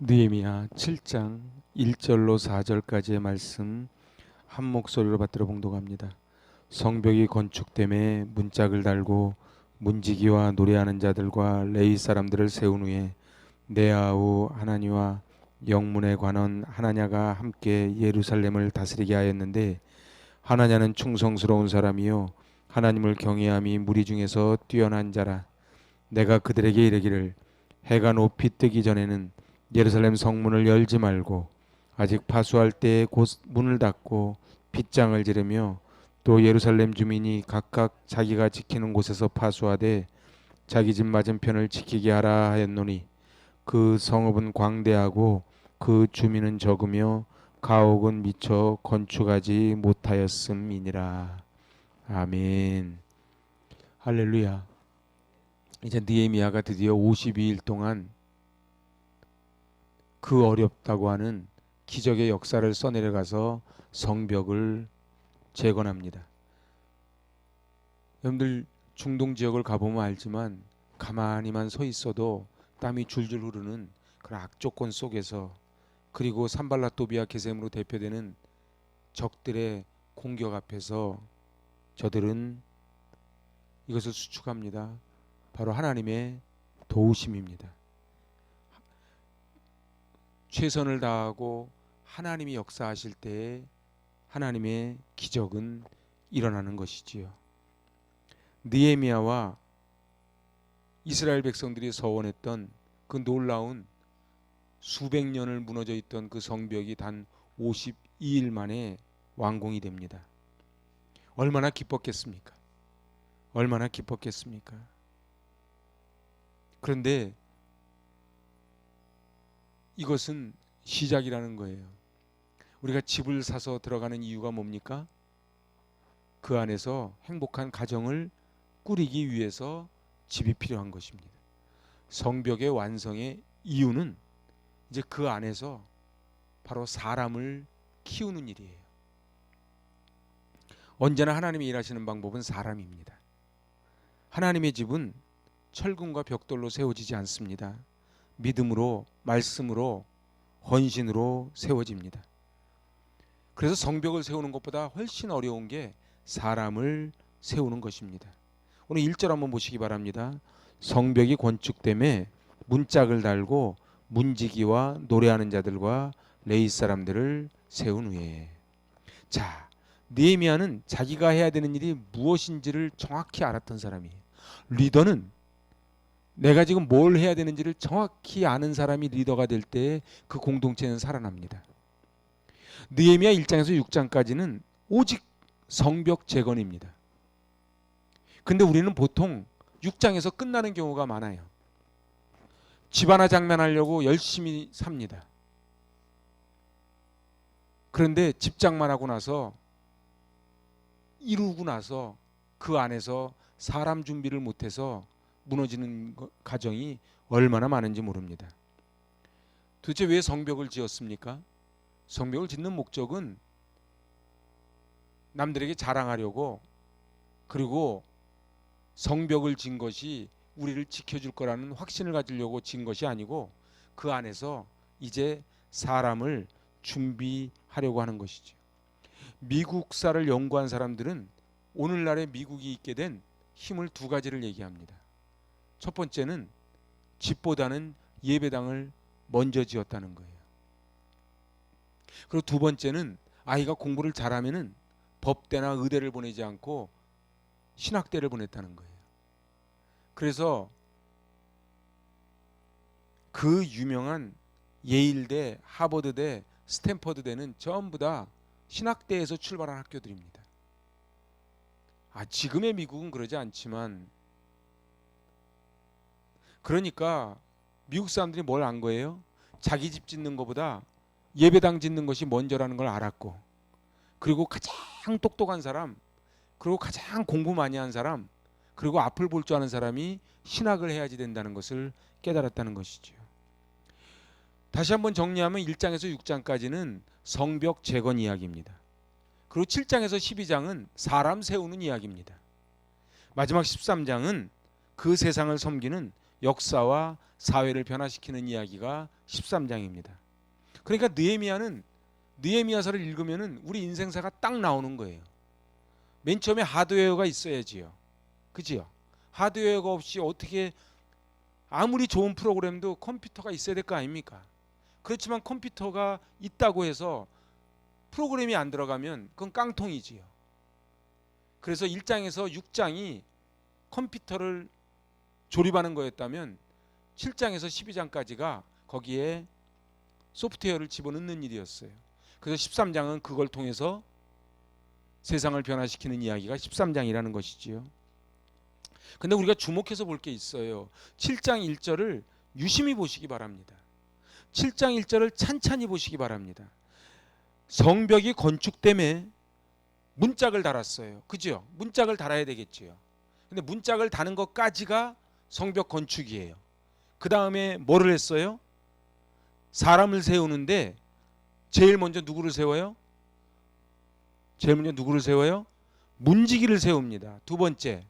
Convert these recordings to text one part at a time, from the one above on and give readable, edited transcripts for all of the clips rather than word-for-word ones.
느헤미야 7장 1절로 4절까지의 말씀 한 목소리로 받들어 봉독합니다. 성벽이 건축됨에 문짝을 달고 문지기와 노래하는 자들과 레위 사람들을 세운 후에 네아우 하나니와 영문의 관원 하나냐가 함께 예루살렘을 다스리게 하였는데, 하나냐는 충성스러운 사람이요 하나님을 경외함이 무리 중에서 뛰어난 자라. 내가 그들에게 이르기를, 해가 높이 뜨기 전에는 예루살렘 성문을 열지 말고 아직 파수할 때에 곧 문을 닫고 빗장을 지르며, 또 예루살렘 주민이 각각 자기가 지키는 곳에서 파수하되 자기 집 맞은편을 지키게 하라 하였노니, 그 성읍은 광대하고 그 주민은 적으며 가옥은 미처 건축하지 못하였음이니라. 아멘. 할렐루야. 이제 느헤미야가 드디어 52일 동안 그 어렵다고 하는 기적의 역사를 써내려가서 성벽을 재건합니다. 여러분들 중동 지역을 가보면 알지만 가만히만 서 있어도 땀이 줄줄 흐르는 그런 악조건 속에서, 그리고 산발랏 도비아 게셈으로 대표되는 적들의 공격 앞에서 저들은 이것을 수축합니다. 바로 하나님의 도우심입니다. 최선을 다하고 하나님이 역사하실 때에 하나님의 기적은 일어나는 것이지요. 느헤미야와 이스라엘 백성들이 서원했던 그 놀라운 수백 년을 무너져 있던 그 성벽이 단 52일 만에 완공이 됩니다. 얼마나 기뻤겠습니까? 얼마나 기뻤겠습니까? 그런데 이것은 시작이라는 거예요. 우리가 집을 사서 들어가는 이유가 뭡니까? 그 안에서 행복한 가정을 꾸리기 위해서 집이 필요한 것입니다. 성벽의 완성의 이유는 이제 그 안에서 바로 사람을 키우는 일이에요. 언제나 하나님이 일하시는 방법은 사람입니다. 하나님의 집은 철근과 벽돌로 세워지지 않습니다. 믿음으로, 말씀으로, 헌신으로 세워집니다. 그래서 성벽을 세우는 것보다 훨씬 어려운 게 사람을 세우는 것입니다. 오늘 1절 한번 보시기 바랍니다. 성벽이 건축됨에 문짝을 달고 문지기와 노래하는 자들과 레위 사람들을 세운 후에. 자, 느헤미야는 자기가 해야 되는 일이 무엇인지를 정확히 알았던 사람이에요. 리더는 내가 지금 뭘 해야 되는지를 정확히 아는 사람이 리더가 될 때 그 공동체는 살아납니다. 느헤미야 1장에서 6장까지는 오직 성벽 재건입니다. 근데 우리는 보통 6장에서 끝나는 경우가 많아요. 집 하나 장만하려고 열심히 삽니다. 그런데 집장만 하고 나서, 이루고 나서 그 안에서 사람 준비를 못해서 무너지는 가정이 얼마나 많은지 모릅니다. 도대체 왜 성벽을 지었습니까? 성벽을 짓는 목적은 남들에게 자랑하려고, 그리고 성벽을 진 것이 우리를 지켜줄 거라는 확신을 가지려고 진 것이 아니고, 그 안에서 이제 사람을 준비하려고 하는 것이죠. 미국사를 연구한 사람들은 오늘날의 미국이 있게 된 힘을 두 가지를 얘기합니다. 첫 번째는 집보다는 예배당을 먼저 지었다는 거예요. 그리고 두 번째는 아이가 공부를 잘하면은 법대나 의대를 보내지 않고 신학대를 보냈다는 거예요. 그래서 그 유명한 예일대, 하버드대, 스탠퍼드대는 전부 다 신학대에서 출발한 학교들입니다. 지금의 미국은 그러지 않지만, 그러니까 미국 사람들이 뭘 안 거예요? 자기 집 짓는 것보다 예배당 짓는 것이 먼저라는 걸 알았고, 그리고 가장 똑똑한 사람, 그리고 가장 공부 많이 한 사람, 그리고 앞을 볼 줄 아는 사람이 신학을 해야지 된다는 것을 깨달았다는 것이죠. 다시 한번 정리하면 1장에서 6장까지는 성벽 재건 이야기입니다. 그리고 7장에서 12장은 사람 세우는 이야기입니다. 마지막 13장은 그 세상을 섬기는 역사와 사회를 변화시키는 이야기가 13장입니다. 그러니까 느헤미야서를 읽으면은 우리 인생사가 딱 나오는 거예요. 맨 처음에 하드웨어가 있어야지요. 그지요? 하드웨어가 없이 어떻게, 아무리 좋은 프로그램도 컴퓨터가 있어야 될 거 아닙니까? 그렇지만 컴퓨터가 있다고 해서 프로그램이 안 들어가면 그건 깡통이지요. 그래서 1장에서 6장이 컴퓨터를 조립하는 거였다면 7장에서 12장까지가 거기에 소프트웨어를 집어넣는 일이었어요. 그래서 13장은 그걸 통해서 세상을 변화시키는 이야기가 13장이라는 것이지요. 근데 우리가 주목해서 볼 게 있어요. 7장 1절을 유심히 보시기 바랍니다. 7장 1절을 찬찬히 보시기 바랍니다. 성벽이 건축됨에 문짝을 달았어요. 그죠? 문짝을 달아야 되겠지요. 근데 문짝을 다는 것까지가 성벽 건축이에요. 그 다음에 뭐를 했어요? 사람을 세우는데 제일 먼저 누구를 세워요? 문지기를 세웁니다. 두 번째,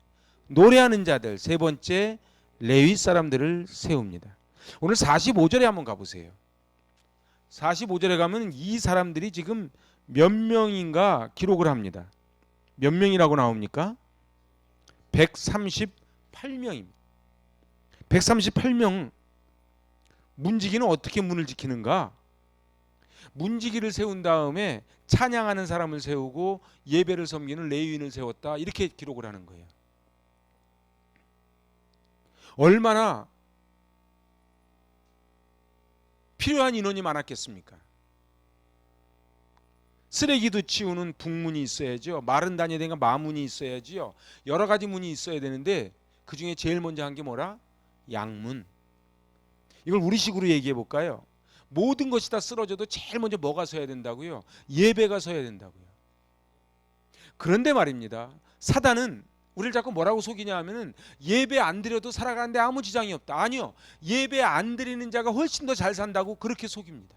노래하는 자들. 세 번째, 레위 사람들을 세웁니다. 오늘 45절에 한번 가보세요. 45절에 가면 이 사람들이 지금 몇 명인가 기록을 합니다. 몇 명이라고 나옵니까? 138명입니다. 138명. 문지기는 어떻게 문을 지키는가? 문지기를 세운 다음에 찬양하는 사람을 세우고 예배를 섬기는 레위인을 세웠다. 이렇게 기록을 하는 거예요. 얼마나 필요한 인원이 많았겠습니까? 쓰레기도 치우는 북문이 있어야죠. 말은 다녀야 되니까 마문이 있어야지요. 여러 가지 문이 있어야 되는데 그 중에 제일 먼저 한 게 뭐라? 양문. 이걸 우리식으로 얘기해 볼까요? 모든 것이 다 쓰러져도 제일 먼저 뭐가 서야 된다고요? 예배가 서야 된다고요. 그런데 말입니다. 사단은 우리를 자꾸 뭐라고 속이냐 하면은 예배 안 드려도 살아가는데 아무 지장이 없다. 아니요. 예배 안 드리는 자가 훨씬 더 잘 산다고 그렇게 속입니다.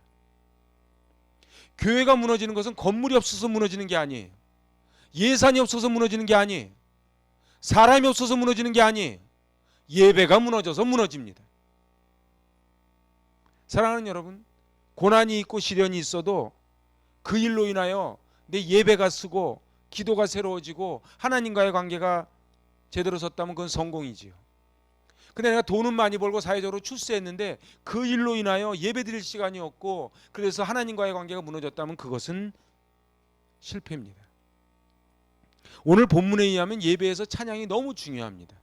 교회가 무너지는 것은 건물이 없어서 무너지는 게 아니에요. 예산이 없어서 무너지는 게 아니에요. 사람이 없어서 무너지는 게 아니에요. 예배가 무너져서 무너집니다. 사랑하는 여러분, 고난이 있고 시련이 있어도 그 일로 인하여 내 예배가 쓰고 기도가 새로워지고 하나님과의 관계가 제대로 섰다면 그건 성공이지요. 근데 내가 돈은 많이 벌고 사회적으로 출세했는데 그 일로 인하여 예배드릴 시간이 없고 그래서 하나님과의 관계가 무너졌다면 그것은 실패입니다. 오늘 본문에 의하면 예배에서 찬양이 너무 중요합니다.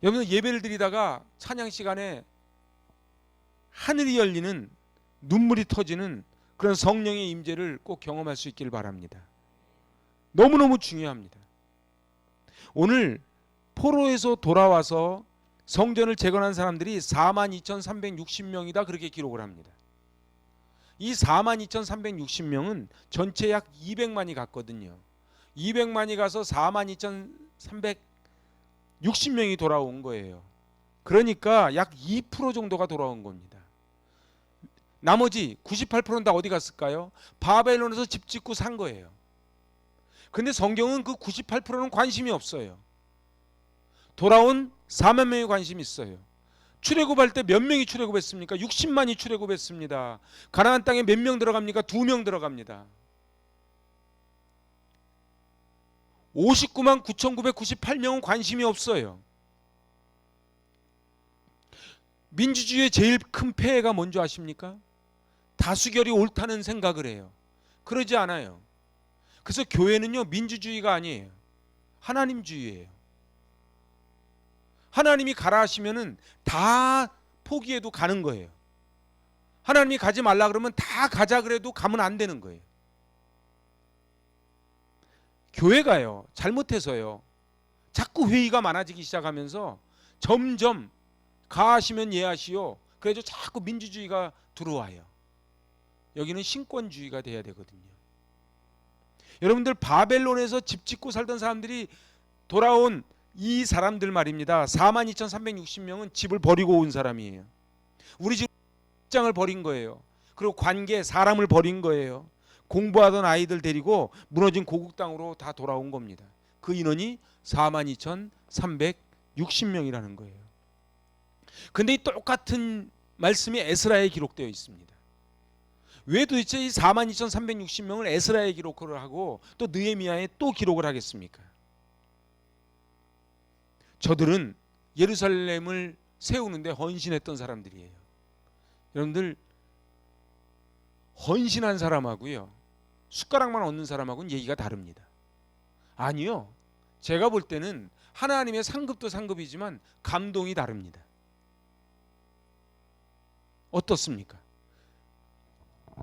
여러분, 예배를 드리다가 찬양 시간에 하늘이 열리는, 눈물이 터지는 그런 성령의 임재를 꼭 경험할 수 있기를 바랍니다. 너무너무 중요합니다. 오늘 포로에서 돌아와서 성전을 재건한 사람들이 42,360명이다 그렇게 기록을 합니다. 이 42,360명은 전체 약 200만이 갔거든요. 200만이 가서 42,360명이 돌아온 거예요. 그러니까 약 2% 정도가 돌아온 겁니다. 나머지 98%는 다 어디 갔을까요? 바벨론에서 집 짓고 산 거예요. 근데 성경은 그 98%는 관심이 없어요. 돌아온 4만 명이 관심이 있어요. 출애굽할 때 몇 명이 출애굽했습니까? 60만이 출애굽했습니다. 가나안 땅에 몇 명 들어갑니까? 2명 들어갑니다. 59만 9,998명은 관심이 없어요. 민주주의의 제일 큰 폐해가 뭔지 아십니까? 다수결이 옳다는 생각을 해요. 그러지 않아요. 그래서 교회는요, 민주주의가 아니에요. 하나님주의예요. 하나님이 가라 하시면은 다 포기해도 가는 거예요. 하나님이 가지 말라 그러면 다 가자 그래도 가면 안 되는 거예요. 교회가요, 잘못해서요, 자꾸 회의가 많아지기 시작하면서 점점 가하시면 예하시오. 그래서 자꾸 민주주의가 들어와요. 여기는 신권주의가 돼야 되거든요. 여러분들, 바벨론에서 집 짓고 살던 사람들이 돌아온 이 사람들 말입니다. 42,360명은 집을 버리고 온 사람이에요. 우리 집 직장을 버린 거예요. 그리고 관계, 사람을 버린 거예요. 공부하던 아이들 데리고 무너진 고국 땅으로 다 돌아온 겁니다. 그 인원이 42,360명이라는 거예요. 근데 이 똑같은 말씀이 에스라에 기록되어 있습니다. 왜 도대체 이 42,360명을 에스라에 기록을 하고 또 느헤미야에 또 기록을 하겠습니까? 저들은 예루살렘을 세우는데 헌신했던 사람들이에요. 여러분들, 헌신한 사람하고요, 숟가락만 얻는 사람하고는 얘기가 다릅니다. 아니요, 제가 볼 때는 하나님의 상급도 상급이지만 감동이 다릅니다. 어떻습니까?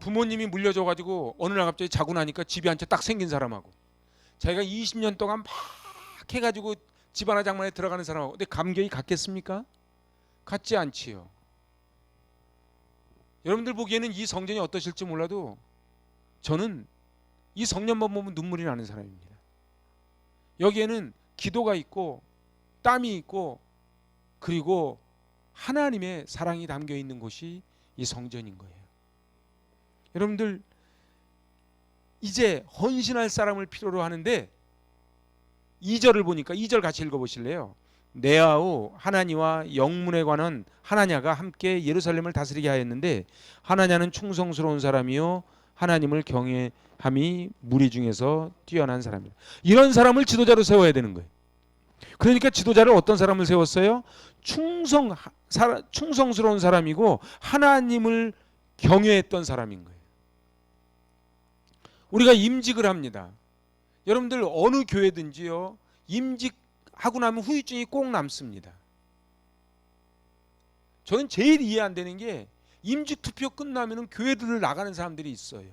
부모님이 물려줘가지고 어느 날 갑자기 자고 나니까 집이 한 채 딱 생긴 사람하고, 자기가 20년 동안 막 해가지고 집 하나 장만에 들어가는 사람하고, 근데 감격이 같겠습니까? 같지 않지요. 여러분들 보기에는 이 성전이 어떠실지 몰라도 저는 이 성전만 보면 눈물이 나는 사람입니다. 여기에는 기도가 있고 땀이 있고 그리고 하나님의 사랑이 담겨 있는 곳이 이 성전인 거예요. 여러분들, 이제 헌신할 사람을 필요로 하는데 2절을 보니까, 2절 같이 읽어보실래요? 내아우 하나니와 영문에 관한 하나냐가 함께 예루살렘을 다스리게 하였는데 하나냐는 충성스러운 사람이요 하나님을 경외함이 무리 중에서 뛰어난 사람이다. 이런 사람을 지도자로 세워야 되는 거예요. 그러니까 지도자를 어떤 사람을 세웠어요? 충성스러운 사람이고 하나님을 경외했던 사람인 거예요. 우리가 임직을 합니다. 여러분들, 어느 교회든지요, 임직하고 나면 후유증이 꼭 남습니다. 저는 제일 이해 안 되는 게, 임직 투표 끝나면 교회들을 나가는 사람들이 있어요.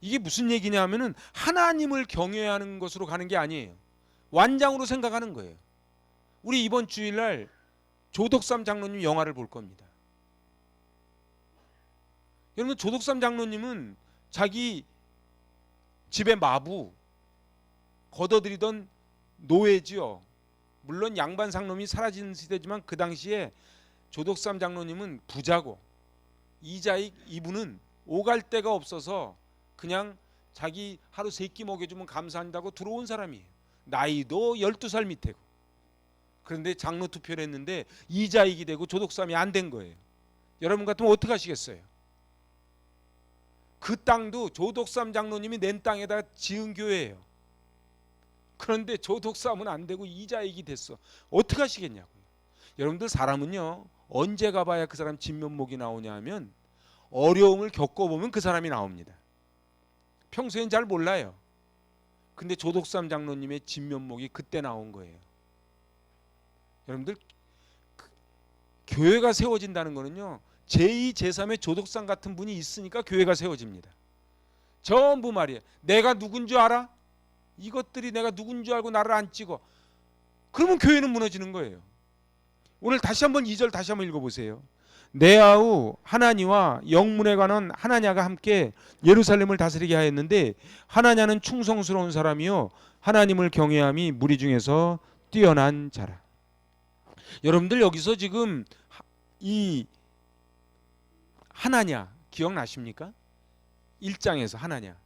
이게 무슨 얘기냐 하면은 하나님을 경외하는 것으로 가는 게 아니에요. 완장으로 생각하는 거예요. 우리 이번 주일날 조덕삼 장로님 영화를 볼 겁니다. 여러분, 조덕삼 장로님은 자기 집의 마부, 걷어들이던 노예지요. 물론 양반 상놈이 사라진 시대지만 그 당시에 조덕삼 장로님은 부자고, 이자익 이분은 오갈 데가 없어서 그냥 자기 하루 3끼 먹여주면 감사한다고 들어온 사람이에요. 나이도 12살 밑이고. 그런데 장로 투표를 했는데 이자익이 되고 조덕삼이 안 된 거예요. 여러분 같으면 어떻게 하시겠어요? 그 땅도 조덕삼 장로님이 낸 땅에다 지은 교회예요. 그런데 조덕삼은 안 되고 이자익이 됐어. 어떻게 하시겠냐고요. 여러분들, 사람은요, 언제 가봐야 그 사람 진면목이 나오냐 하면 어려움을 겪어보면 그 사람이 나옵니다. 평소엔 잘 몰라요. 근데 조덕삼 장로님의 진면목이 그때 나온 거예요. 여러분들, 교회가 세워진다는 거는요, 제2, 제3의 조덕삼 같은 분이 있으니까 교회가 세워집니다. 전부 말이에요. 내가 누군 줄 알아? 이것들이 내가 누군 줄 알고 나를 안 찍어. 그러면 교회는 무너지는 거예요. 오늘 다시 한번 2절 다시 한번 읽어보세요. 내아우 하나니와 영문에 관한 하나냐가 함께 예루살렘을 다스리게 하였는데 하나냐는 충성스러운 사람이요 하나님을 경외함이 무리 중에서 뛰어난 자라. 여러분들, 여기서 지금 이 하나냐 기억나십니까? 1장에서 하나냐,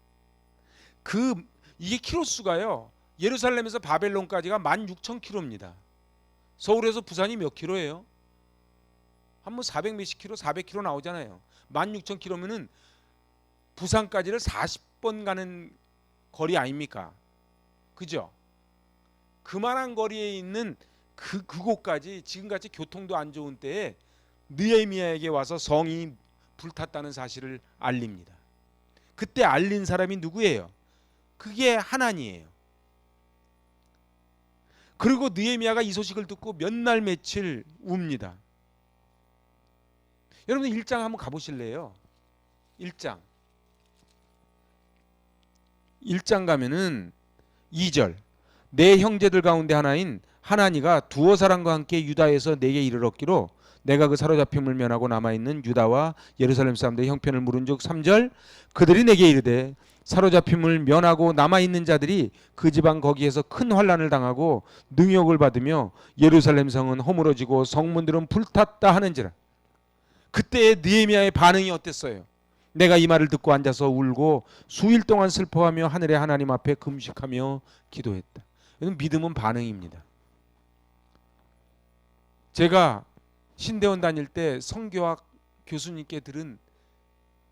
이게 키로수가요, 예루살렘에서 바벨론까지가 16,000km입니다. 서울에서 부산이 몇 킬로예요? 한 400 몇십 킬로, 400km 나오잖아요. 16,000km면은 부산까지를 40번 가는 거리 아닙니까? 그죠? 그만한 거리에 있는 그곳까지 지금같이 교통도 안 좋은 때에 느헤미야에게 와서 성이 불탔다는 사실을 알립니다. 그때 알린 사람이 누구예요? 그게 하나니예요. 그리고 느헤미야가 이 소식을 듣고 몇 날 며칠 웁니다. 여러분, 1장 한번 가보실래요? 1장 가면은 2절, 내 형제들 가운데 하나인 하나니가 두어 사람과 함께 유다에서 내게 이르렀기로 내가 그 사로잡힘을 면하고 남아있는 유다와 예루살렘 사람들의 형편을 물은즉 3절, 그들이 내게 이르되 사로잡힘을 면하고 남아있는 자들이 그 지방 거기에서 큰 환난을 당하고 능욕을 받으며 예루살렘 성은 허물어지고 성문들은 불탔다 하는지라. 그때의 느헤미야의 반응이 어땠어요? 내가 이 말을 듣고 앉아서 울고 수일 동안 슬퍼하며 하늘의 하나님 앞에 금식하며 기도했다. 이건 믿음은 반응입니다. 제가 신대원 다닐 때 성교학 교수님께 들은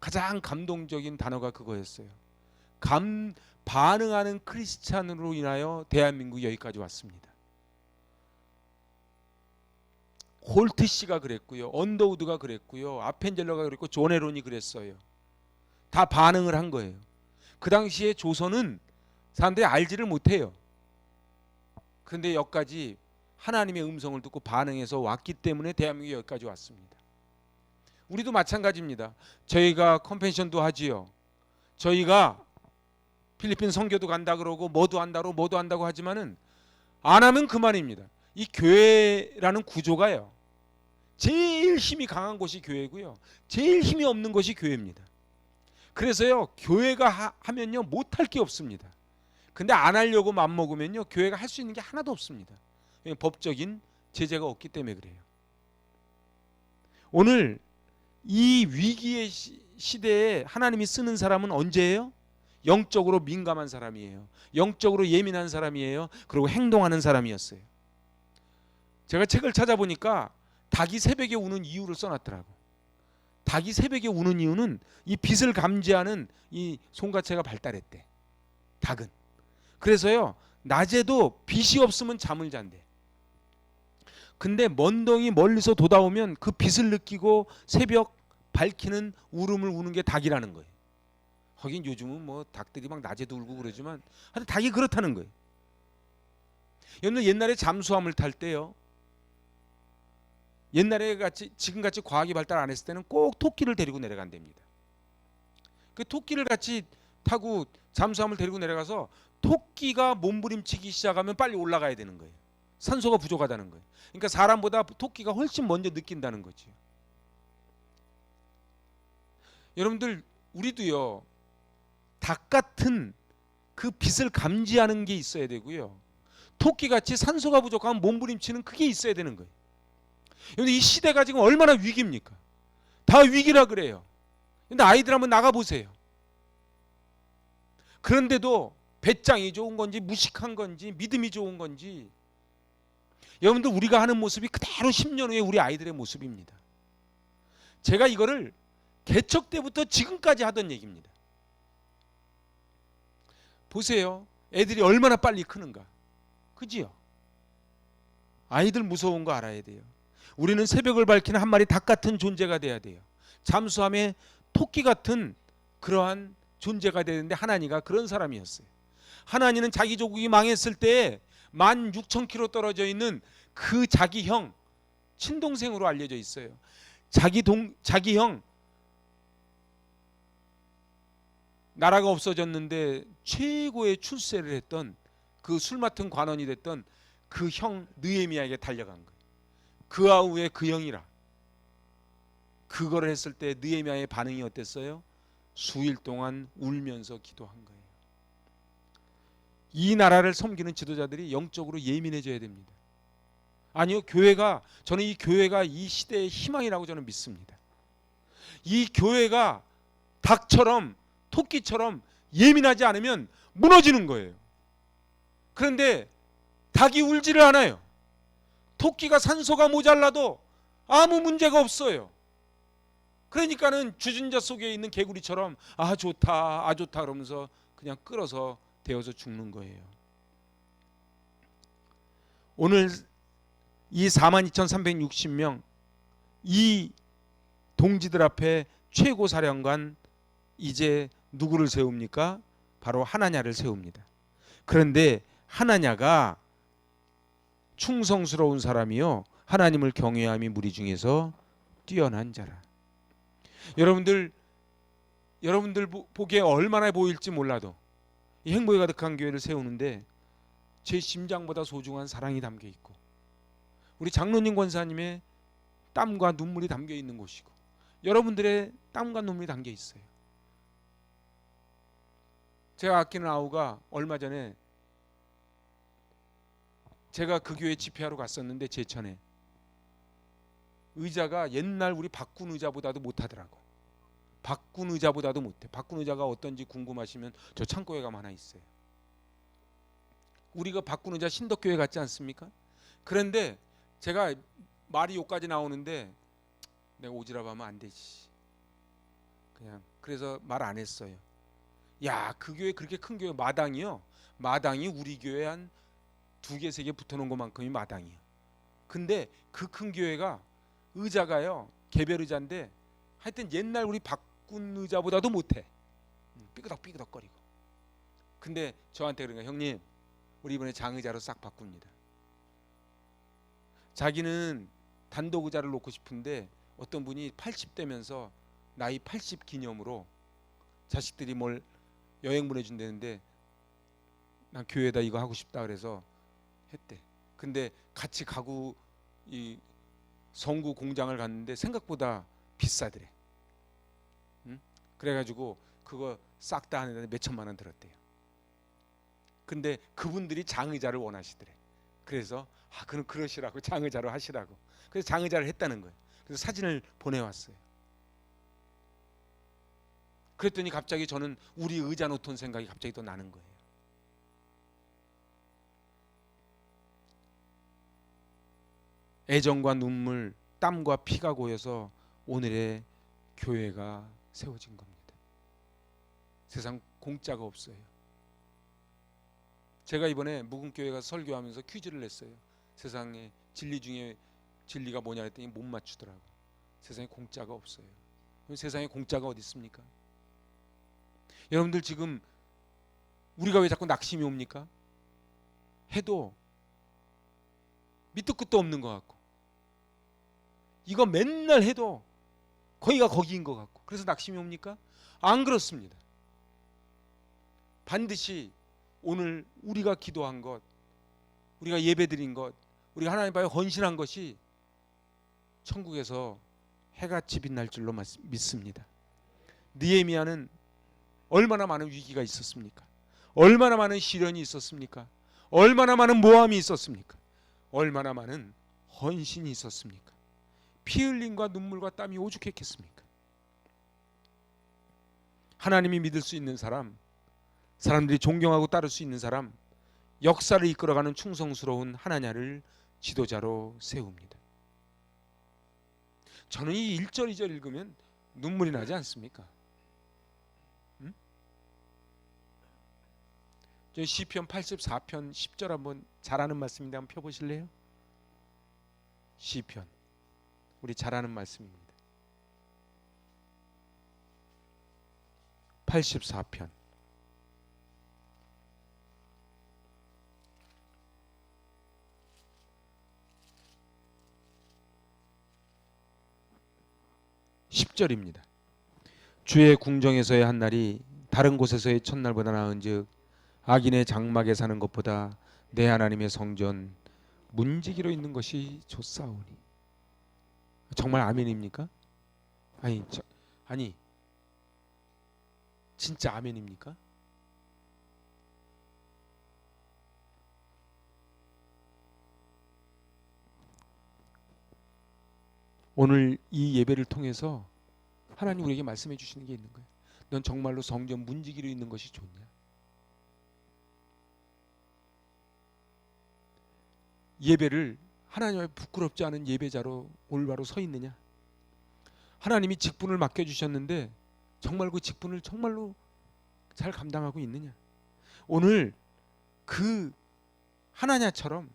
가장 감동적인 단어가 그거였어요. 반응하는 크리스찬으로 인하여 대한민국이 여기까지 왔습니다. 홀트 씨가 그랬고요, 언더우드가 그랬고요, 아펜젤러가 그랬고, 존 에론이 그랬어요. 다 반응을 한 거예요. 그 당시에 조선은 사람들이 알지를 못해요. 그런데 여기까지 하나님의 음성을 듣고 반응해서 왔기 때문에 대한민국이 여기까지 왔습니다. 우리도 마찬가지입니다. 저희가 컨벤션도 하지요. 저희가 필리핀 선교도 간다 그러고 뭐도 한다고 하지만은 안 하면 그만입니다. 이 교회라는 구조가요, 제일 힘이 강한 곳이 교회고요, 제일 힘이 없는 곳이 교회입니다. 그래서요, 교회가 하면요 못할 게 없습니다. 근데 안 하려고 맘먹으면요 교회가 할 수 있는 게 하나도 없습니다. 법적인 제재가 없기 때문에 그래요. 오늘 이 위기의 시대에 하나님이 쓰는 사람은 언제예요? 영적으로 민감한 사람이에요. 영적으로 예민한 사람이에요. 그리고 행동하는 사람이었어요. 제가 책을 찾아보니까 닭이 새벽에 우는 이유를 써놨더라고. 닭이 새벽에 우는 이유는 이 빛을 감지하는 이 송가체가 발달했대. 닭은. 그래서요, 낮에도 빛이 없으면 잠을 잔대. 근데 먼덩이 멀리서 돋아오면 그 빛을 느끼고 새벽 밝히는 울음을 우는 게 닭이라는 거예요. 하긴 요즘은 뭐 닭들이 막 낮에도 울고 그러지만 하여튼 닭이 그렇다는 거예요. 여러분, 옛날에 잠수함을 탈 때요, 옛날에 같이 지금같이 과학이 발달 안 했을 때는 꼭 토끼를 데리고 내려간답니다. 그 토끼를 같이 타고 잠수함을 데리고 내려가서 토끼가 몸부림치기 시작하면 빨리 올라가야 되는 거예요. 산소가 부족하다는 거예요. 그러니까 사람보다 토끼가 훨씬 먼저 느낀다는 거죠. 여러분들, 우리도요 닭 같은 그 빛을 감지하는 게 있어야 되고요, 토끼같이 산소가 부족하면 몸부림치는 그게 있어야 되는 거예요. 근데 이 시대가 지금 얼마나 위기입니까? 다 위기라 그래요. 근데 아이들 한번 나가보세요. 그런데도 배짱이 좋은 건지 무식한 건지 믿음이 좋은 건지, 여러분들 우리가 하는 모습이 그대로 10년 후에 우리 아이들의 모습입니다. 제가 이거를 개척 때부터 지금까지 하던 얘기입니다. 보세요, 애들이 얼마나 빨리 크는가. 그지요? 아이들 무서운 거 알아야 돼요. 우리는 새벽을 밝히는 한 마리 닭 같은 존재가 돼야 돼요. 잠수함에 토끼 같은 그러한 존재가 되는데, 하나니가 그런 사람이었어요. 하나니는 자기 조국이 망했을 때 16,000km 떨어져 있는 그 자기 형, 친동생으로 알려져 있어요. 자기 형, 나라가 없어졌는데 최고의 출세를 했던, 그 술 맡은 관원이 됐던 그 형 느헤미야에게 달려간 거예요. 그 아우의 그 형이라. 그거를 했을 때 느헤미야의 반응이 어땠어요? 수일 동안 울면서 기도한 거예요. 이 나라를 섬기는 지도자들이 영적으로 예민해져야 됩니다. 아니요, 저는 이 교회가 이 시대의 희망이라고 저는 믿습니다. 이 교회가 닭처럼 토끼처럼 예민하지 않으면 무너지는 거예요. 그런데 닭이 울지를 않아요. 토끼가 산소가 모자라도 아무 문제가 없어요. 그러니까는 주전자 속에 있는 개구리처럼 아 좋다 그러면서 그냥 끌어서 데워서 죽는 거예요. 오늘 이 42,360명 이 동지들 앞에 최고 사령관, 이제 누구를 세웁니까? 바로 하나냐를 세웁니다. 그런데 하나냐가 충성스러운 사람이요, 하나님을 경외함이 무리 중에서 뛰어난 자라. 여러분들 보기에 얼마나 보일지 몰라도 이 행복이 가득한 교회를 세우는데 제 심장보다 소중한 사랑이 담겨 있고, 우리 장로님 권사님의 땀과 눈물이 담겨 있는 곳이고, 여러분들의 땀과 눈물이 담겨 있어요. 제가 아끼는 아우가 얼마 전에 제가 그 교회 집회하러 갔었는데, 제천에 의자가 옛날 우리 바꾼 의자보다도 못하더라고. 바꾼 의자보다도 못해. 바꾼 의자가 어떤지 궁금하시면 저 창고에 가면 하나 있어요. 우리가 바꾼 의자 신덕교회 같지 않습니까? 그런데 제가 말이 욕까지 나오는데 내가 오지랖 하면 안 되지. 그냥 그래서 말 안 했어요. 야, 그 교회 그렇게 큰 교회 마당이요. 마당이 우리 교회 한 두 개, 세 개 붙어놓은 것만큼이 마당이요. 근데 그 큰 교회가 의자가요 개별 의자인데 하여튼 옛날 우리 바꾼 의자보다도 못해. 삐그덕삐그덕거리고. 근데 저한테 그러니까 형님 우리 이번에 장의자로 싹 바꿉니다. 자기는 단독 의자를 놓고 싶은데 어떤 분이 80대면서 나이 80 기념으로 자식들이 뭘 여행 보내준다는데 난 교회에다 이거 하고 싶다 그래서 했대. 근데 같이 가구 이 성구 공장을 갔는데 생각보다 비싸더래. 응? 그래가지고 그거 싹 다 하는데 몇 천만 원 들었대요. 근데 그분들이 장의자를 원하시더래. 그래서 그럼 그러시라고 장의자로 하시라고. 그래서 장의자를 했다는 거예요. 그래서 사진을 보내왔어요. 그랬더니 갑자기 저는 우리 의자 놓던 생각이 갑자기 또 나는 거예요. 애정과 눈물, 땀과 피가 고여서 오늘의 교회가 세워진 겁니다. 세상 공짜가 없어요. 제가 이번에 묵은교회 가서 설교하면서 퀴즈를 냈어요. 세상에 진리 중에 진리가 뭐냐 했더니 못 맞추더라고. 세상에 공짜가 없어요. 세상에 공짜가 어디 있습니까? 여러분들 지금 우리가 왜 자꾸 낙심이 옵니까? 해도 밑도 끝도 없는 것 같고 이거 맨날 해도 거기가 거기인 것 같고 그래서 낙심이 옵니까? 안 그렇습니다. 반드시 오늘 우리가 기도한 것, 우리가 예배드린 것, 우리가 하나님 앞에 헌신한 것이 천국에서 해같이 빛날 줄로 믿습니다. 느헤미야는 얼마나 많은 위기가 있었습니까? 얼마나 많은 시련이 있었습니까? 얼마나 많은 모함이 있었습니까? 얼마나 많은 헌신이 있었습니까? 피 흘림과 눈물과 땀이 오죽했겠습니까? 하나님이 믿을 수 있는 사람, 사람들이 존경하고 따를 수 있는 사람, 역사를 이끌어가는 충성스러운 하나냐를 지도자로 세웁니다. 저는 이 1절 2절 읽으면 눈물이 나지 않습니까? 저 시편 84편 10절 한번 잘하는 말씀인데 한번 펴보실래요? 시편 우리 잘하는 말씀입니다. 84편 10절입니다. 주의 궁정에서의 한 날이 다른 곳에서의 첫날보다 나은즉 악인의 장막에 사는 것보다 내 하나님의 성전 문지기로 있는 것이 좋사오니. 정말 아멘입니까? 아니 진짜 아멘입니까? 오늘 이 예배를 통해서 하나님 우리에게 말씀해 주시는 게 있는 거예요. 넌 정말로 성전 문지기로 있는 것이 좋냐? 예배를 하나님 앞에 부끄럽지 않은 예배자로 올바로 서 있느냐? 하나님이 직분을 맡겨주셨는데 정말 그 직분을 정말로 잘 감당하고 있느냐? 오늘 그 하나냐처럼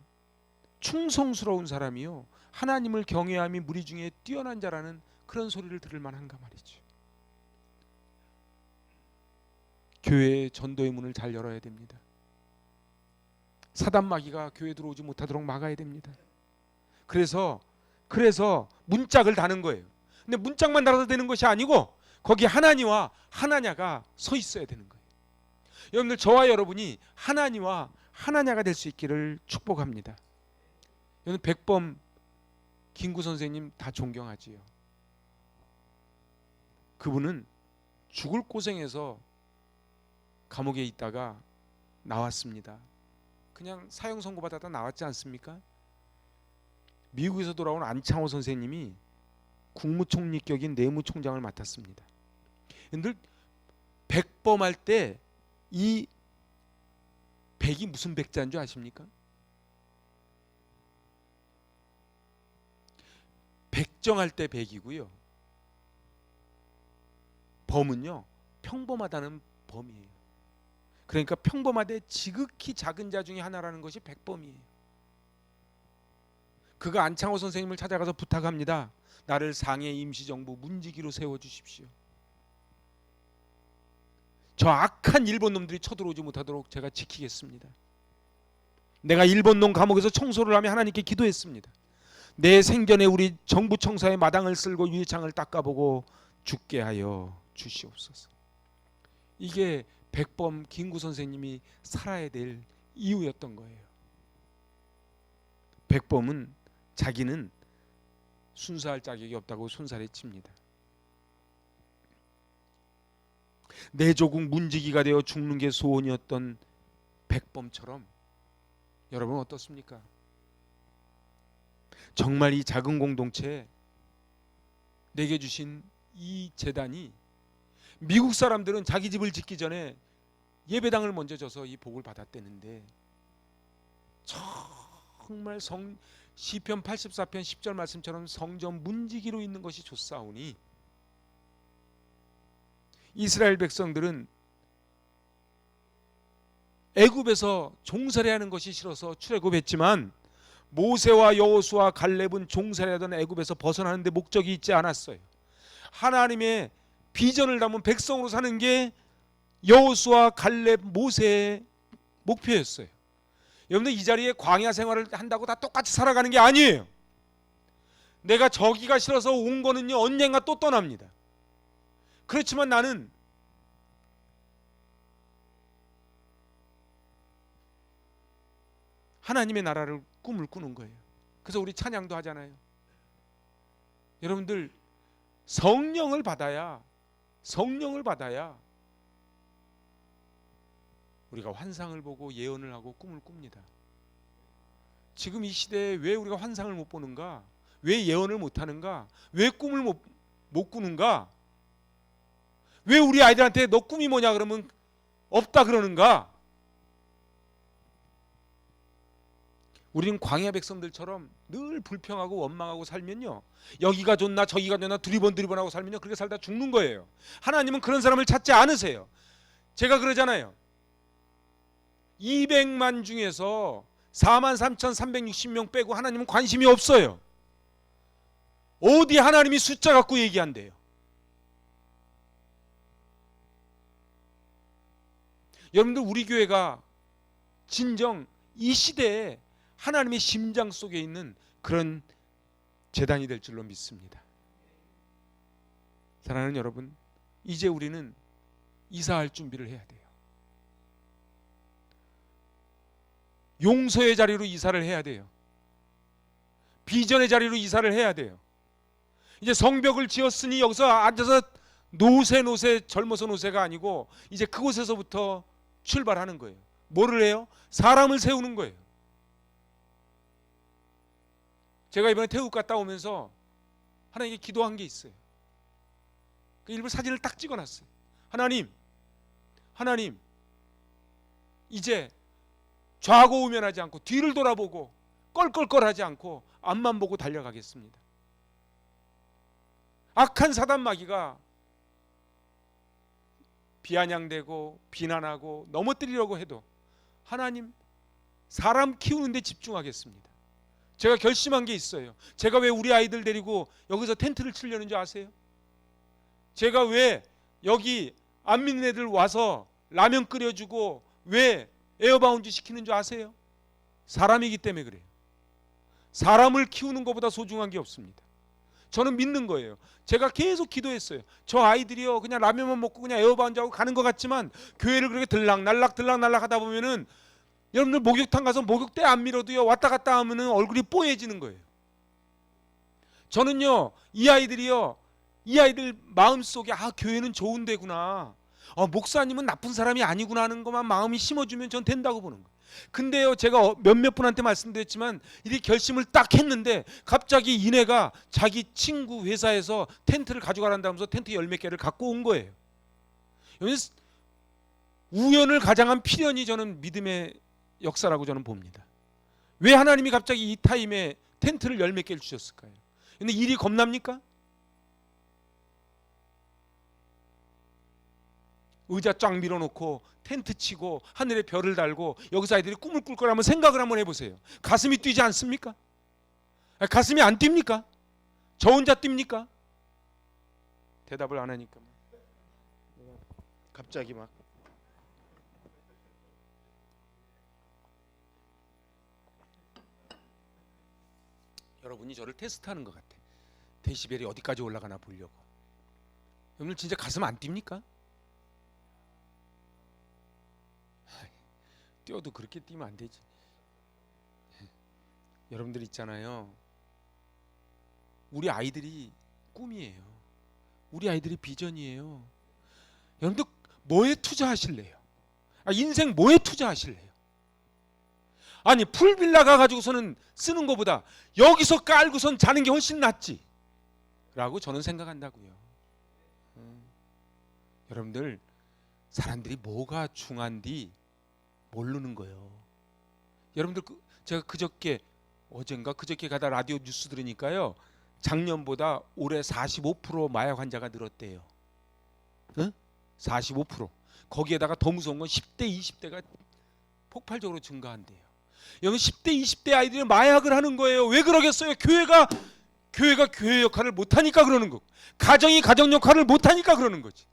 충성스러운 사람이요 하나님을 경외함이 무리 중에 뛰어난 자라는 그런 소리를 들을 만한가 말이죠. 교회의 전도의 문을 잘 열어야 됩니다. 사단 마귀가 교회 들어오지 못하도록 막아야 됩니다. 그래서 문짝을 다는 거예요. 근데 문짝만 달아도 되는 것이 아니고 거기 하나니와 하나냐가 서 있어야 되는 거예요. 여러분들 저와 여러분이 하나니와 하나냐가 될 수 있기를 축복합니다. 여러분 백범 김구 선생님 다 존경하지요. 그분은 죽을 고생해서 감옥에 있다가 나왔습니다. 그냥 사형 선고받았다 나왔지 않습니까? 미국에서 돌아온 안창호 선생님이 국무총리격인 내무총장을 맡았습니다. 여러분들 백범할 때 이 백이 무슨 백자인 줄 아십니까? 적정할 때 100이고요. 범은요, 평범하다는 범이에요. 그러니까 평범하되 지극히 작은 자 중에 하나라는 것이 백범이에요. 그가 안창호 선생님을 찾아가서 부탁합니다. 나를 상해 임시정부 문지기로 세워주십시오. 저 악한 일본 놈들이 쳐들어오지 못하도록 제가 지키겠습니다. 내가 일본 놈 감옥에서 청소를 하며 하나님께 기도했습니다. 내 생전에 우리 정부 청사에 마당을 쓸고 유리창을 닦아보고 죽게 하여 주시옵소서. 이게 백범 김구 선생님이 살아야 될 이유였던 거예요. 백범은 자기는 순사할 자격이 없다고 손살에 칩니다. 내 조국 문지기가 되어 죽는 게 소원이었던 백범처럼 여러분 어떻습니까? 정말 이 작은 공동체 내게 주신 이 재단이 미국 사람들은 자기 집을 짓기 전에 예배당을 먼저 져서 이 복을 받았대는데 정말 시편 84편 10절 말씀처럼 성전 문지기로 있는 것이 좋사오니 이스라엘 백성들은 애굽에서 종살이하는 하는 것이 싫어서 출애굽했지만 모세와 여호수아 갈렙은 종살이하던 애굽에서 벗어나는 데 목적이 있지 않았어요. 하나님의 비전을 담은 백성으로 사는 게 여호수아 갈렙 모세의 목표였어요. 여러분들 이 자리에 광야 생활을 한다고 다 똑같이 살아가는 게 아니에요. 내가 저기가 싫어서 온 거는요 언젠가 또 떠납니다. 그렇지만 나는 하나님의 나라를 꿈을 꾸는 거예요. 그래서 우리 찬양도 하잖아요. 여러분들 성령을 받아야 우리가 환상을 보고 예언을 하고 꿈을 꿉니다. 지금 이 시대에 왜 우리가 환상을 못 보는가? 왜 예언을 못 하는가? 왜 꿈을 못 꾸는가? 왜 우리 아이들한테 너 꿈이 뭐냐 그러면 없다 그러는가? 우리는 광야 백성들처럼 늘 불평하고 원망하고 살면요 여기가 좋나 저기가 좋나 두리번두리번하고 살면요 그렇게 살다 죽는 거예요. 하나님은 그런 사람을 찾지 않으세요. 제가 그러잖아요. 200만 중에서 43,360명 빼고 하나님은 관심이 없어요. 어디 하나님이 숫자 갖고 얘기한대요. 여러분들 우리 교회가 진정 이 시대에 하나님의 심장 속에 있는 그런 재단이 될 줄로 믿습니다. 사랑하는 여러분, 이제 우리는 이사할 준비를 해야 돼요. 용서의 자리로 이사를 해야 돼요. 비전의 자리로 이사를 해야 돼요. 이제 성벽을 지었으니 여기서 앉아서 노세 젊어서 노세가 아니고 이제 그곳에서부터 출발하는 거예요. 뭐를 해요? 사람을 세우는 거예요. 제가 이번에 태국 갔다 오면서 하나님께 기도한 게 있어요. 일부 사진을 딱 찍어놨어요. 하나님 이제 좌고 우면하지 않고 뒤를 돌아보고 껄껄껄하지 않고 앞만 보고 달려가겠습니다. 악한 사단 마귀가 비아냥대고 비난하고 넘어뜨리려고 해도 하나님 사람 키우는 데 집중하겠습니다. 제가 결심한 게 있어요. 제가 왜 우리 아이들 데리고 여기서 텐트를 치려는 줄 아세요? 제가 왜 여기 안 믿는 애들 와서 라면 끓여주고 왜 에어바운드 시키는 줄 아세요? 사람이기 때문에 그래요. 사람을 키우는 것보다 소중한 게 없습니다. 저는 믿는 거예요. 제가 계속 기도했어요. 저 아이들이요 그냥 라면만 먹고 그냥 에어바운드 하고 가는 것 같지만 교회를 그렇게 들락날락 하다 보면은 여러분들 목욕탕 가서 목욕대 안 밀어도요 왔다 갔다 하면은 얼굴이 뽀얘지는 거예요. 저는요 이 아이들 마음속에 교회는 좋은 데구나, 목사님은 나쁜 사람이 아니구나 하는 것만 마음이 심어주면 전 된다고 보는 거예요. 근데요 제가 몇몇 분한테 말씀드렸지만 이렇게 결심을 딱 했는데 갑자기 이내가 자기 친구 회사에서 텐트를 가져가란다면서 텐트 열 몇 개를 갖고 온 거예요. 우연을 가장한 필연이 저는 믿음의 역사라고 저는 봅니다. 왜 하나님이 갑자기 이 타임에 텐트를 열 몇 개를 주셨을까요? 근데 일이 겁납니까? 의자 쫙 밀어놓고 텐트 치고 하늘에 별을 달고 여기서 아이들이 꿈을 꿀 거라 한번 생각을 한번 해보세요. 가슴이 뛰지 않습니까? 가슴이 안 뜁니까? 저 혼자 뜁니까? 대답을 안 하니까 갑자기 막 여러분이 저를 테스트하는 것 같아. 데시벨이 어디까지 올라가나 보려고. 여러분 진짜 가슴 안 뜁니까? 뛰어도 그렇게 뛰면 안 되지. 여러분들 있잖아요. 우리 아이들이 꿈이에요. 우리 아이들이 비전이에요. 여러분들 뭐에 투자하실래요? 인생 뭐에 투자하실래요? 아니 풀빌라 가가지고서는 쓰는 것보다 여기서 깔고선 자는 게 훨씬 낫지 라고 저는 생각한다고요. 여러분들 사람들이 뭐가 중요한지 모르는 거예요. 여러분들 제가 그저께 가다 라디오 뉴스 들으니까요, 작년보다 올해 45% 마약 환자가 늘었대요. 응? 45%. 거기에다가 더 무서운 건 10대 20대가 폭발적으로 증가한대요. 여기 10대 20대 아이들이 마약을 하는 거예요. 왜 그러겠어요? 교회가 교회 역할을 못하니까 그러는 거고, 가정이 가정 역할을 못하니까 그러는 거지.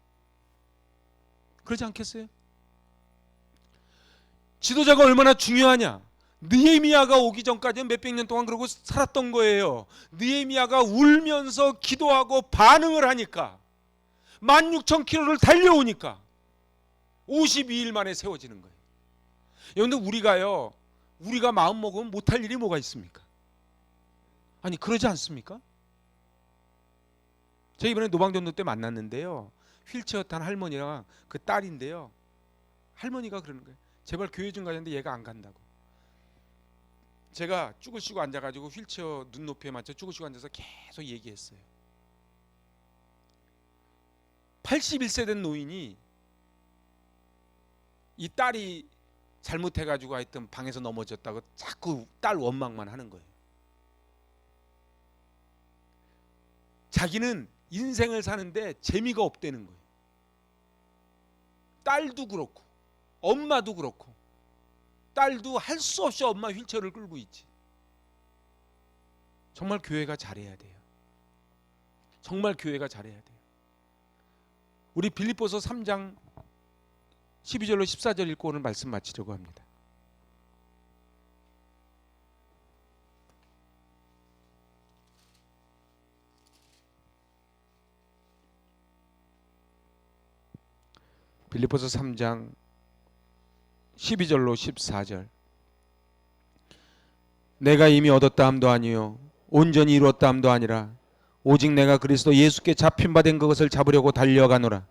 그러지 않겠어요? 지도자가 얼마나 중요하냐. 느헤미야가 오기 전까지는 몇백 년 동안 그러고 살았던 거예요. 느헤미야가 울면서 기도하고 반응을 하니까 16,000km를 달려오니까 52일 만에 세워지는 거예요. 그런데 우리가 마음 먹으면 못할 일이 뭐가 있습니까? 아니 그러지 않습니까? 제가 이번에 노방전도 때 만났는데요, 휠체어 탄 할머니랑 그 딸인데요, 할머니가 그러는 거예요. 제발 교회 좀 가자는데 얘가 안 간다고. 제가 쭈글쭈글 앉아가지고 휠체어 눈높이에 맞춰 쭈글쭈글 앉아서 계속 얘기했어요. 81세 된 노인이 이 딸이 잘못해가지고 하여튼 방에서 넘어졌다고 자꾸 딸 원망만 하는 거예요. 자기는 인생을 사는데 재미가 없다는 거예요. 딸도 그렇고 엄마도 그렇고, 딸도 할 수 없이 엄마 휠체어를 끌고 있지. 정말 교회가 잘해야 돼요. 정말 교회가 잘해야 돼요. 우리 빌립보서 3장 12절로 14절 읽고 오늘 말씀 마치려고 합니다. 빌립보서 3장 12절로 14절. 내가 이미 얻었다 함도 아니요 온전히 이루었다 함도 아니라 오직 내가 그리스도 예수께 잡힌 바 된 그것을 잡으려고 달려가노라.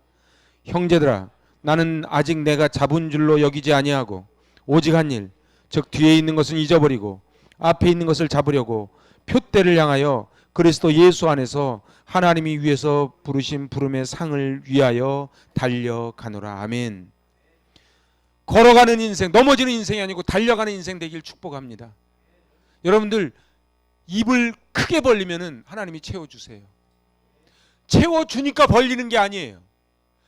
형제들아, 나는 아직 내가 잡은 줄로 여기지 아니하고 오직 한 일, 즉 뒤에 있는 것은 잊어버리고 앞에 있는 것을 잡으려고 표대를 향하여 그리스도 예수 안에서 하나님이 위에서 부르신 부름의 상을 위하여 달려가노라. 아멘. 걸어가는 인생, 넘어지는 인생이 아니고 달려가는 인생 되길 축복합니다. 여러분들 입을 크게 벌리면은 하나님이 채워주세요. 채워주니까 벌리는 게 아니에요.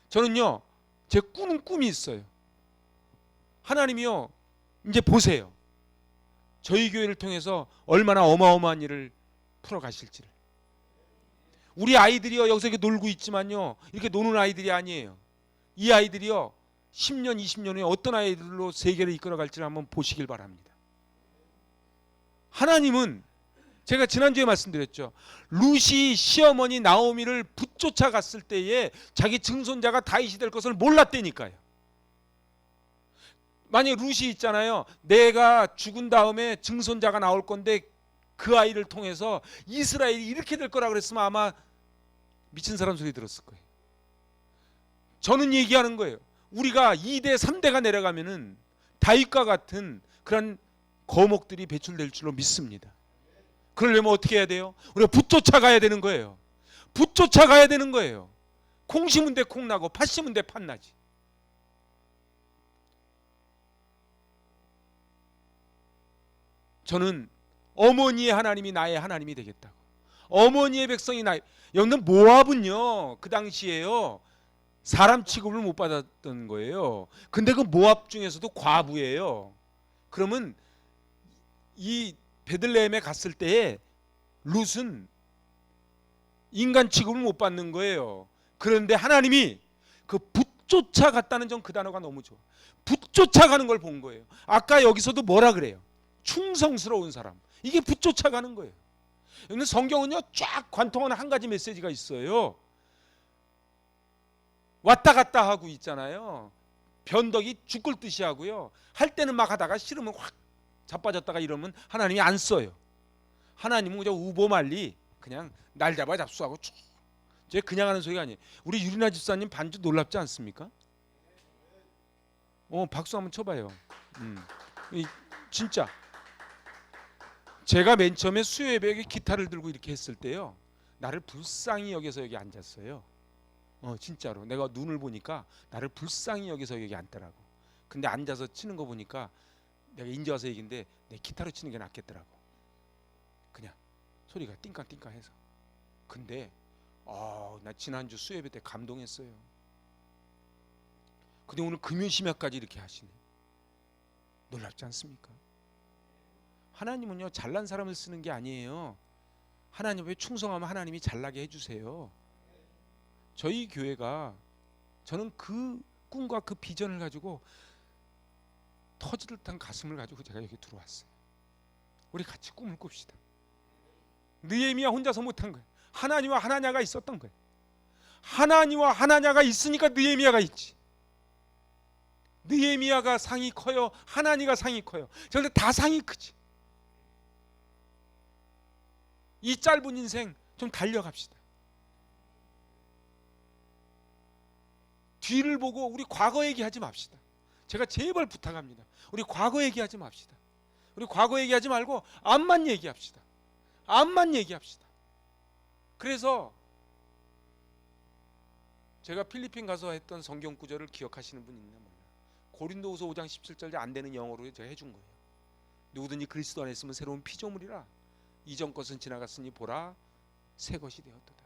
저는요, 제 꾸는 꿈이 있어요. 하나님이요, 이제 보세요. 저희 교회를 통해서 얼마나 어마어마한 일을 풀어가실지를. 우리 아이들이요, 여기서 이렇게 놀고 있지만요, 이렇게 노는 아이들이 아니에요. 이 아이들이요, 10년, 20년 후에 어떤 아이들로 세계를 이끌어갈지를 한번 보시길 바랍니다. 하나님은, 제가 지난주에 말씀드렸죠, 루시 시어머니 나오미를 붙쫓아 갔을 때에 자기 증손자가 다윗이 될 것을 몰랐다니까요. 만약에 루시 있잖아요, 내가 죽은 다음에 증손자가 나올 건데 그 아이를 통해서 이스라엘이 이렇게 될 거라 그랬으면 아마 미친 사람 소리 들었을 거예요. 저는 얘기하는 거예요. 우리가 2대 3대가 내려가면은 다윗과 같은 그런 거목들이 배출될 줄로 믿습니다. 그러려면 어떻게 해야 돼요? 우리가 붙쫓아 가야 되는 거예요. 붙쫓아 가야 되는 거예요. 콩 심은 데 콩 나고 팥 심은 데 팥 나지. 저는 어머니의 하나님이 나의 하나님이 되겠다고, 어머니의 백성이 나. 여러분들 모압은요 그 당시에요 사람 취급을 못 받았던 거예요. 근데 그 모압 중에서도 과부예요. 그러면 이 베들레헴에 갔을 때에 룻은 인간 취급을 못 받는 거예요. 그런데 하나님이 그 붙쫓아갔다는 점, 그 단어가 너무 좋아. 붙쫓아가는 걸 본 거예요. 아까 여기서도 뭐라 그래요? 충성스러운 사람. 이게 붙쫓아가는 거예요. 근데 성경은요 쫙 관통하는 한 가지 메시지가 있어요. 왔다 갔다 하고 있잖아요. 변덕이 죽을 듯이 하고요. 할 때는 막 하다가 싫으면 확 자빠졌다가 이러면 하나님이 안 써요. 하나님은 그냥 우보말리 그냥 날 잡아 잡수하고 쭉. 제 그냥 하는 소리가 아니에요. 우리 유리나 집사님 반주 놀랍지 않습니까? 박수 한번 쳐봐요. 진짜 제가 맨 처음에 수요 예배에 기타를 들고 이렇게 했을 때요 나를 불쌍히 여기서 여기 앉았어요. 진짜로 내가 눈을 보니까 나를 불쌍히 여기서 여기 앉더라고. 근데 앉아서 치는 거 보니까 내가 인제 와서 얘기인데 내 기타로 치는 게 낫겠더라고. 그냥 소리가 띵깡띵깡해서. 근데 나 지난주 수요 예배 때 감동했어요. 근데 오늘 금요심야까지 이렇게 하시네. 놀랍지 않습니까? 하나님은요 잘난 사람을 쓰는 게 아니에요. 하나님에 충성하면 하나님이 잘나게 해주세요. 저희 교회가 저는 그 꿈과 그 비전을 가지고 터질 듯한 가슴을 가지고 제가 여기 들어왔어요. 우리 같이 꿈을 꿉시다. 느헤미야 혼자서 못한 거예요. 하나님과 하나냐가 있었던 거예요. 하나님과 하나냐가 있으니까 느헤미야가 있지. 느헤미야가 상이 커요? 하나니가 상이 커요? 저런데 다 상이 크지. 이 짧은 인생 좀 달려갑시다. 뒤를 보고 우리 과거 얘기하지 맙시다. 제가 제발 부탁합니다. 우리 과거 얘기하지 맙시다. 우리 과거 얘기하지 말고 앞만 얘기합시다. 앞만 얘기합시다. 그래서 제가 필리핀 가서 했던 성경 구절을 기억하시는 분 있나 몰라요. 고린도후서 5장 17절 안 되는 영어로 제가 해준 거예요. 누구든지 그리스도 안에 있으면 새로운 피조물이라 이전 것은 지나갔으니 보라 새 것이 되었도다.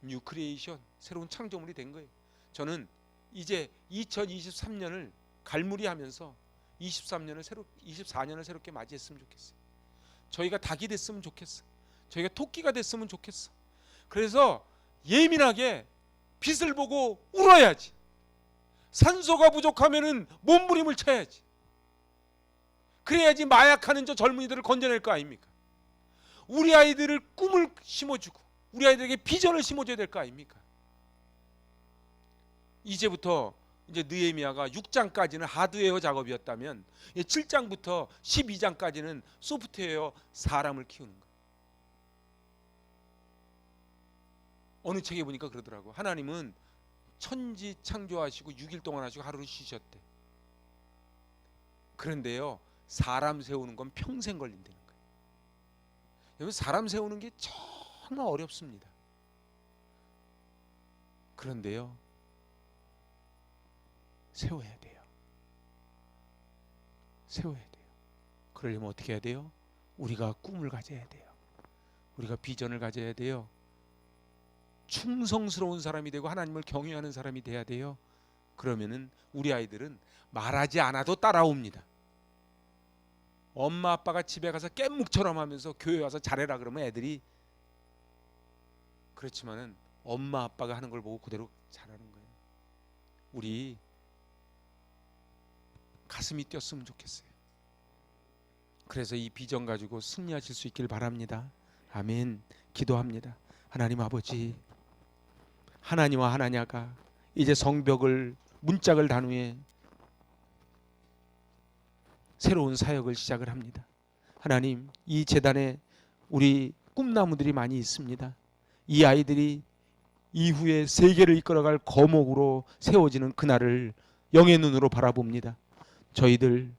뉴 크리에이션, 새로운 창조물이 된 거예요. 저는 이제 2023년을 갈무리하면서 24년을 새롭게 맞이했으면 좋겠어요. 저희가 닭이 됐으면 좋겠어. 저희가 토끼가 됐으면 좋겠어. 그래서 예민하게 빛을 보고 울어야지. 산소가 부족하면은 몸부림을 쳐야지. 그래야지 마약하는 저 젊은이들을 건져낼 거 아닙니까? 우리 아이들을 꿈을 심어주고 우리 아이들에게 비전을 심어줘야 될 거 아닙니까? 이제부터 이제 느헤미야가 6장까지는 하드웨어 작업이었다면 7장부터 12장까지는 소프트웨어 사람을 키우는 거예요. 어느 책에 보니까 그러더라고. 하나님은 천지 창조하시고 6일 동안 하시고 하루를 쉬셨대. 그런데요 사람 세우는 건 평생 걸린다는 거예요. 여러분 사람 세우는 게 정말 어렵습니다. 그런데요 세워야 돼요. 세워야 돼요. 그러려면 어떻게 해야 돼요? 우리가 꿈을 가져야 돼요. 우리가 비전을 가져야 돼요. 충성스러운 사람이 되고 하나님을 경외하는 사람이 돼야 돼요. 그러면은 우리 아이들은 말하지 않아도 따라옵니다. 엄마 아빠가 집에 가서 깻묵처럼 하면서 교회 와서 잘해라 그러면 애들이 그렇지만은 엄마 아빠가 하는 걸 보고 그대로 잘하는 거예요. 우리 가슴이 뛰었으면 좋겠어요. 그래서 이 비전 가지고 승리하실 수 있길 바랍니다. 아멘. 기도합니다. 하나님 아버지, 하나님과 하나냐가 이제 성벽을 문짝을 단 후에 새로운 사역을 시작을 합니다. 하나님, 이 재단에 우리 꿈나무들이 많이 있습니다. 이 아이들이 이후에 세계를 이끌어갈 거목으로 세워지는 그날을 영의 눈으로 바라봅니다. 저희들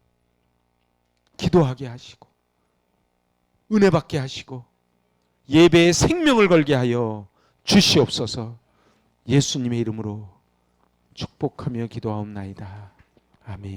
기도하게 하시고 은혜 받게 하시고 예배에 생명을 걸게 하여 주시옵소서. 예수님의 이름으로 축복하며 기도하옵나이다. 아멘.